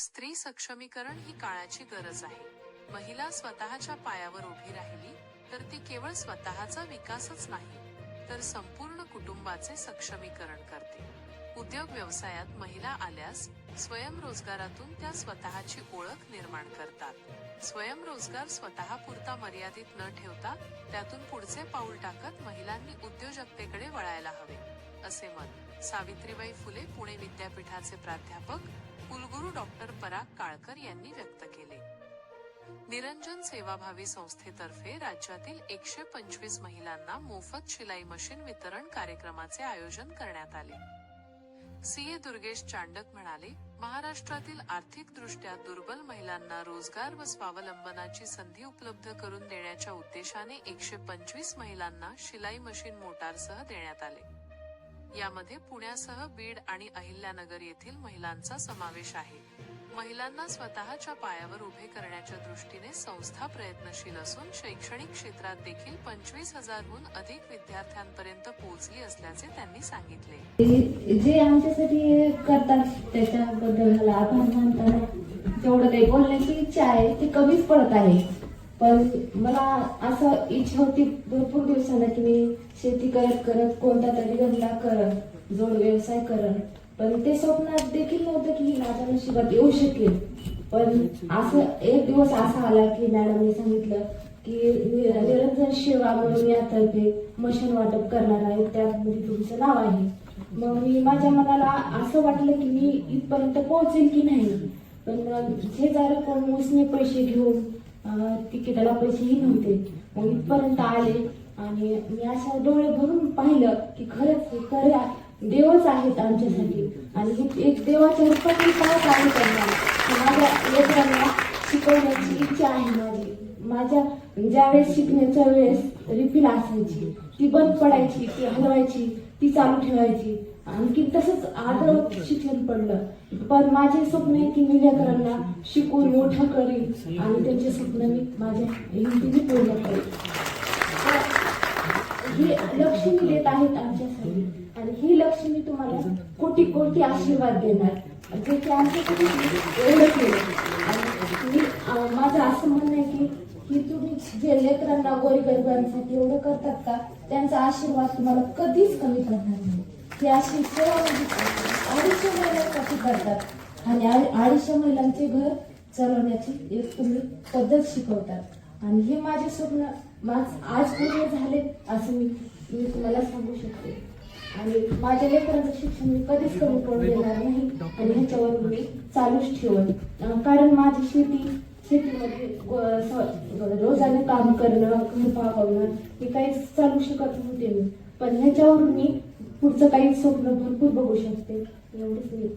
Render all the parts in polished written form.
स्त्री सक्षमीकरण ही काळाची गरज आहे. महिला स्वतःच्या पायावर उभी राहिली तर ती केवळ स्वतःचा विकासच नाही तर संपूर्ण कुटुंबाचे सक्षमीकरण करते. उद्योग व्यवसायात महिला आल्यास स्वयंरोजगारातून त्या स्वतःची ओळख निर्माण करतात. स्वयंरोजगार स्वतःपुरता मर्यादित न ठेवता त्यातून पुढचे पाऊल टाकत महिलांनी उद्योजकतेकडे वळायला हवे, असे मत सावित्रीबाई फुले पुणे विद्यापीठाचे प्राध्यापक कुलगुरू डॉक्टर पराग काळकर यांनी व्यक्त केले. निरंजन सेवाभावी संस्थेतर्फे राज्यातील 125 महिलांना मोफत शिलाई मशीन वितरण कार्यक्रमाचे आयोजन करण्यात आले. सीए दुर्गेश चांडक म्हणाले, महाराष्ट्रातील आर्थिकदृष्ट्या दुर्बल महिलांना रोजगार व स्वावलंबनाची संधी उपलब्ध करून देण्याच्या उद्देशाने 125 महिलांना शिलाई मशीन मोटारसह देण्यात आले. यामध्ये पुण्यासह बीड आणि अहिल्यानगर येथील महिलांचा समावेश आहे. महिलांना स्वतःच्या पायावर उभे करण्याच्या दृष्टीने संस्था प्रयत्नशील असून शैक्षणिक क्षेत्रात देखील 25,000हून अधिक विद्यार्थ्यांपर्यंत पोहोचली असल्याचे त्यांनी सांगितले. जे आमच्यासाठी करतात त्याच्याबद्दल मला आभार मानताना जेवढं काही बोलण्याची इच्छा आहे ती कमीच पडत आहे. पण मला असं इच्छा होती भरपूर दिवसांना की मी शेती करत करत कोणता तरी धंदा करत जोड व्यवसाय करत, पण ते स्वप्नात देखील नव्हतं की माझ्या नशिबात येऊ शकेल. पण असं एक दिवस असा आला की मॅडमने सांगितलं की निरंजन सेवा म्हणून यातर्फे मशीन वाटप करणार आहे, त्यामध्ये तुमचं नाव आहे. मग मी माझ्या मनाला असं वाटलं की मी इथपर्यंत पोहोचेल की नाही. पण हे जर कोण मोजणे पैसे घेऊन तिकिटाला पैसेही नव्हते, मग इथपर्यंत आले आणि मी अशा डोळे भरून पाहिलं की खरंच खऱ्या देवच आहेत आमच्यासाठी आणि एक देवाच्या रूपात मी काय कार्य करणार. माझ्या लेकरांना शिकवण्याची इच्छा आहे. माझ्या ज्यावेळेस शिकण्याच्या वेळेस रिफिल असायची ती बंद पडायची, ती हलवायची, ती चालू ठेवायची. आणखी तसंच आदर शिक्षण पडलं. पण माझे स्वप्न आहे की मी लेकरांना शिकून मोठं करीन आणि त्यांचे स्वप्न मी माझ्या हिंदीने पूर्ण करेन. ही लक्ष्मी देत आहेत आमच्यासाठी आणि ही लक्ष्मी तुम्हाला कोटी कोटी आशीर्वाद देणार. जे की आमच्यासाठी एवढं केलं आणि माझं असं म्हणणं आहे की तुम्ही जे लेकरांना गोरगरिबांसाठी एवढं करतात का, त्यांचा आशीर्वाद तुम्हाला कधीच कमी करणार नाही. हे अशी सेवा 250 महिलांसाठी करतात आणि 250 महिलांचे घर चालवण्याची एक तुम्ही पद्धत शिकवतात आणि हे माझे स्वप्न आज पूर्ण झाले असं मी तुम्हाला सांगू शकते. आणि माझ्या लेकरांचं शिक्षण मी कधीच कमी पडू देणार नाही आणि ह्याच्यावर मी चालूच ठेवत. कारण माझी शेतीमध्ये रोजाने काम करणं, घर भागवणं हे काहीच चालू शकत नव्हते मी, पण ह्याच्यावरून मी पुढचं काही स्वप्न भरपूर बघू शकते. एवढंच मी.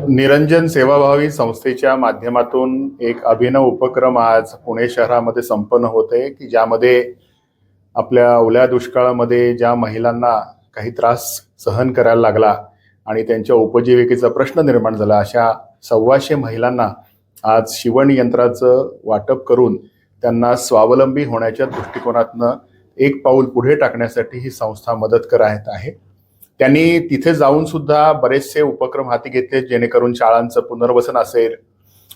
निरंजन सेवाभावी संस्थेच्या माध्यमातून एक अभिनव उपक्रम आज पुणे शहरामध्ये संपन्न होते की ज्यामध्ये आपल्या ओल्या दुष्काळामध्ये ज्या महिलांना काही त्रास सहन करायला लागला आणि त्यांच्या उपजीविकेचा प्रश्न निर्माण झाला, अशा 125 महिलांना आज शिवण यंत्राचं वाटप करून त्यांना स्वावलंबी होण्याच्या दृष्टिकोनातनं एक पाऊल पुढे टाकण्यासाठी ही संस्था मदत करत आहे. त्यांनी तिथे जाऊन सुद्धा बरेचसे उपक्रम हाती घेतले जेणेकरून शाळांचं पुनर्वसन असेल,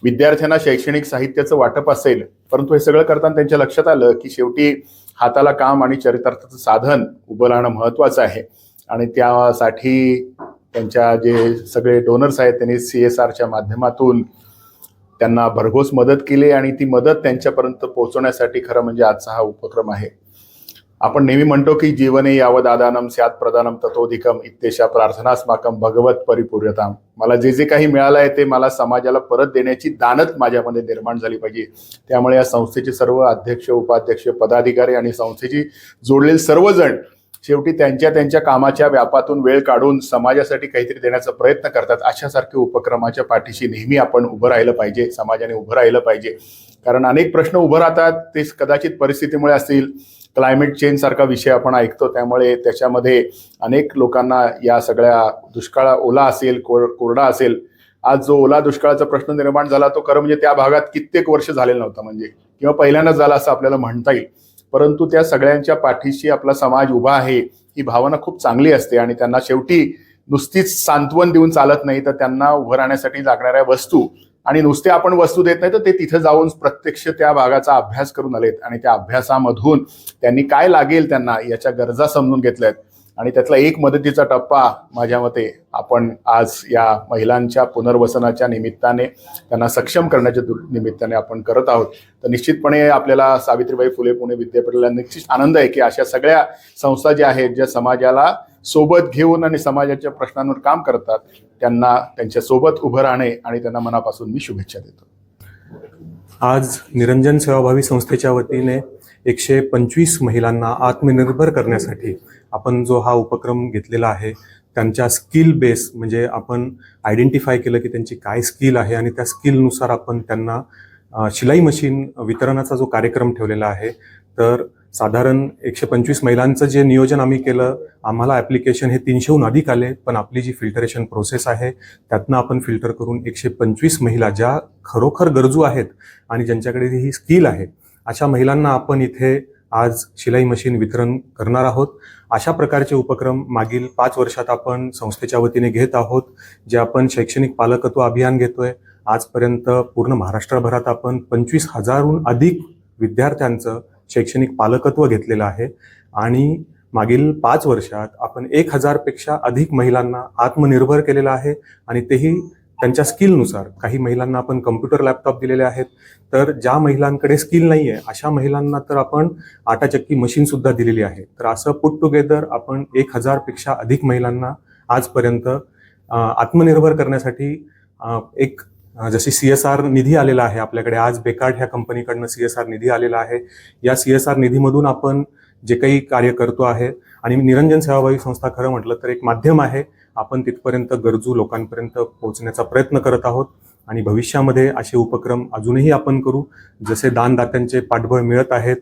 विद्यार्थ्यांना शैक्षणिक साहित्याचं वाटप असेल. परंतु हे सगळं करताना त्यांच्या लक्षात आलं की शेवटी हाताला काम आणि चरितार्थाचं साधन उभं राहणं महत्त्वाचं आहे आणि त्यासाठी त्यांच्या जे सगळे डोनर्स आहेत त्यांनी CSRच्या माध्यमातून त्यांना भरघोस मदत केली आणि ती मदत त्यांच्यापर्यंत पोहोचवण्यासाठी खरं म्हणजे आजचा हा उपक्रम आहे. आपण नेहमी म्हणतो की जीवने यावदादानम स्यात् प्रदानम ततोधिकम इत्येषा प्रार्थनास्माकम भगवत परिपूर्यताम. मला जे जे काही मिळालं आहे ते मला समाजाला परत देण्याची दानत माझ्यामध्ये निर्माण झाली पाहिजे. त्यामुळे या संस्थेचे सर्व अध्यक्ष, उपाध्यक्ष, पदाधिकारी आणि संस्थेची जोडलेले सर्वजण शेवटी त्यांच्या कामाच्या व्यापातून वेळ काढून समाजासाठी काहीतरी देण्याचा प्रयत्न करतात. अशासारख्या उपक्रमाच्या पाठीशी नेहमी आपण उभं राहिलं पाहिजे, समाजाने उभं राहिलं पाहिजे. कारण अनेक प्रश्न उभं राहतात, ते कदाचित परिस्थितीमुळे असतील, क्लायमेट चेंज सारखा विषय आपण ऐकतो, त्यामुळे त्याच्यामध्ये अनेक लोकांना या सगळ्या दुष्काळ, ओला असेल कोरडा असेल, आज जो ओला दुष्काळाचा प्रश्न निर्माण झाला तो खरं म्हणजे त्या भागात कित्येक वर्ष झालेला नव्हता, म्हणजे किंवा पहिल्यांदाच झाला असं आपल्याला म्हणता येईल. परंतु त्या सगळ्यांच्या पाठीशी आपला समाज उभा आहे ही भावना खूप चांगली असते आणि त्यांना शेवटी नुसतीच सांत्वन देऊन चालत नाही, तर त्यांना उभं राहण्यासाठी लागणाऱ्या वस्तू, आणि नुसते आपण वस्तू देत नाही तर ते तिथे जाऊन प्रत्यक्ष त्या भागाचा अभ्यास करून आलेत आणि त्या अभ्यासामधून त्यांनी काय लागेल त्यांना याच्या गरजा समजून घेतल्यात. आणि त्यातला एक मदतीचा टप्पा माझ्या मते आपण आज या महिलांच्या पुनर्वसनाच्या निमित्ताने, त्यांना सक्षम करण्याच्या निमित्ताने आपण करत आहोत. तर निश्चितपणे आपल्याला सावित्रीबाई फुले पुणे विद्यापीठाला निश्चित आनंद आहे की अशा सगळ्या संस्था ज्या आहेत, ज्या समाजाला सोबत घेऊन आणि समाजाच्या प्रश्नांवर काम करतात, त्यांना त्यांच्या सोबत उभं राहणे आणि त्यांना मनापासून मी शुभेच्छा देतो. आज निरंजन सेवाभावी संस्थेच्या वतीने 125 महिलांना आत्मनिर्भर करण्यासाठी आपण जो हा उपक्रम घेतलेला आहे, त्यांच्या स्किल बेस म्हणजे आपण आयडेंटिफाय केलं की त्यांची काय स्किल आहे आणि त्या स्किलनुसार आपण त्यांना शिलाई मशीन वितरणाचा जो कार्यक्रम ठेवलेला आहे. तर साधारण 125 महिलांचं जे नियोजन आम्ही केलं, आम्हाला ॲप्लिकेशन हे 300हून अधिक आले, पण आपली जी फिल्टरेशन प्रोसेस आहे त्यातनं आपण फिल्टर करून 125 महिला ज्या खरोखर गरजू आहेत आणि ज्यांच्याकडे ही स्किल आहे, अशा महिलांना आपण इथे आज शिलाई मशीन वितरण करणार आहोत. अशा प्रकारचे उपक्रम मागील 5 वर्षात आपण संस्थेच्या वतीने घेत आहोत, जे आपण शैक्षणिक पालकत्व अभियान घेतोय. आजपर्यंत पूर्ण महाराष्ट्रभरात आपण 25,000हून अधिक विद्यार्थ्यांचं शैक्षणिक पालकत्व घेतलेलं आहे आणि मागील 5 वर्षात आपण 1,000पेक्षा अधिक महिलांना आत्मनिर्भर केलेलं आहे आणि तेही त्यांच्या स्किलनुसार. काही महिलांना आपण कम्प्युटर लॅपटॉप दिलेले आहेत, तर ज्या महिलांकडे स्किल नाही आहे अशा महिलांना तर आपण आटाचक्की मशीन सुद्धा दिलेली आहे. तर असं पुट टुगेदर आपण 1,000पेक्षा अधिक महिलांना आजपर्यंत आत्मनिर्भर करण्यासाठी एक जशी CSR निधी आलेला आहे आपल्याकडे, आज बेकार्ड ह्या कंपनीकडनं CSR निधी आलेला आहे. या CSR निधीमधून आपण जे काही कार्य करतो आहे आणि निरंजन सेवाभावी संस्था खरं म्हटलं तर एक माध्यम आहे. आपण तिथपर्यंत गरजू लोकांपर्यंत पोहोचण्याचा प्रयत्न करत आहोत आणि भविष्यामध्ये असे उपक्रम अजूनही आपण करू. जसे दानदात्यांचे पाठबळ मिळत आहेत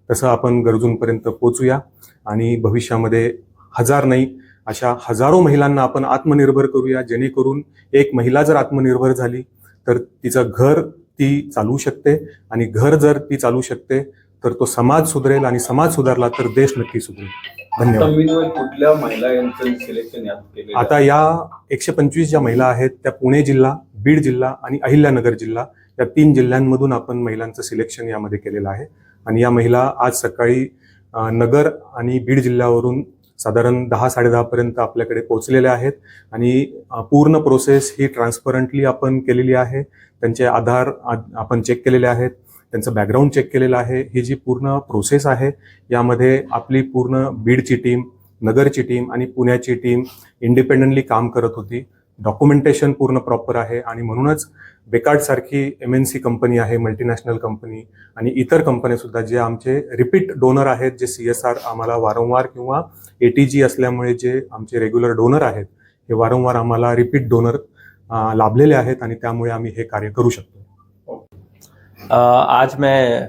तसं आपण गरजूंपर्यंत पोहोचूया आणि भविष्यामध्ये 1000 नाही अशा हजारो महिलांना आपण आत्मनिर्भर करूया, जेणेकरून एक महिला जर आत्मनिर्भर झाली तर तिचं घर ती चालवू शकते आणि घर जर ती चालवू शकते तर तो समाज सुधरेल आणि समाज सुधारला तर देश नक्की सुधरेल. धन्यवाद. कुठल्या महिला यांचं सिलेक्शन यात केलं? आता या 125 ज्या महिला आहेत त्या पुणे जिल्हा, बीड जिल्हा आणि अहिल्यानगर जिल्हा या 3 जिल्ह्यांमधून आपण महिलांचं सिलेक्शन यामध्ये केलेलं आहे आणि या महिला आज सकाळी नगर आणि बीड जिल्ह्यावरून साधारण 10-10:30 पर्यंत आपल्याकडे पोहोचलेल्या आहेत आणि पूर्ण प्रोसेस ही ट्रान्सपरंटली आपण केलेली आहे. त्यांचे आधार आपण चेक केलेले आहेत, त्यांचं बॅकग्राऊंड चेक केलेलं आहे. ही जी पूर्ण प्रोसेस आहे यामध्ये आपली पूर्ण बीडची टीम, नगरची टीम आणि पुण्याची टीम इंडिपेंडेंटली काम करत होती. डॉक्युमेंटेशन पूर्ण प्रॉपर आहे आणि म्हणूनच बेकार्ड सारखी MNC कंपनी आहे, मल्टीनॅशनल कंपनी, आणि इतर कंपन्या सुद्धा जे आमचे रिपीट डोनर आहेत, जे CSR आम्हाला वारंवार किंवा ATG असल्यामुळे जे आमचे रेग्युलर डोनर आहेत हे वारंवार आम्हाला रिपीट डोनर लाभलेले आहेत आणि त्यामुळे आम्ही हे कार्य करू शकतो. आज मैं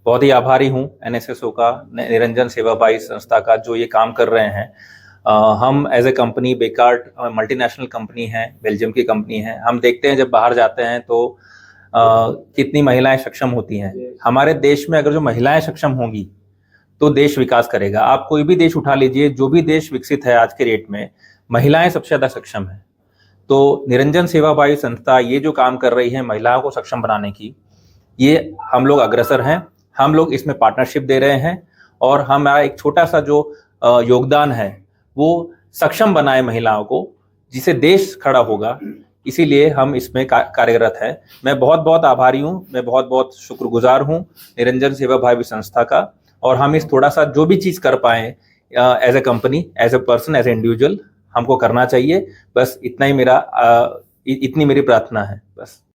बहुत ही आभारी हूँ NSSO का, निरंजन सेवाभावी संस्था का, जो ये काम कर रहे हैं. हम as a company, Bekaert multinational company है, बेल्जियम की कंपनी है. हम देखते हैं जब बाहर जाते हैं तो कितनी महिलाएं सक्षम होती हैं. हमारे देश में अगर जो महिलाएं सक्षम होंगी तो देश विकास करेगा. आप कोई भी देश उठा लीजिए, जो भी देश विकसित है आज के रेट में, महिलाएं सबसे ज़्यादा सक्षम है. तो निरंजन सेवाभावी संस्था ये जो काम कर रही है महिलाओं को सक्षम बनाने की, ये हम लोग अग्रसर हैं. हम लोग इसमें पार्टनरशिप दे रहे हैं और हमारा एक छोटा सा जो योगदान है वो सक्षम बनाए महिलाओं को, जिसे देश खड़ा होगा. इसीलिए हम इसमें कार्यरत हैं. मैं बहुत बहुत आभारी हूँ, मैं बहुत बहुत शुक्रगुजार हूँ निरंजन सेवाभावी संस्था का. और हम इस थोड़ा सा जो भी चीज़ कर पाएँ age a company, as a person, as a individual, हमको करना चाहिए. बस इतना ही इतनी मेरी प्रार्थना है. बस.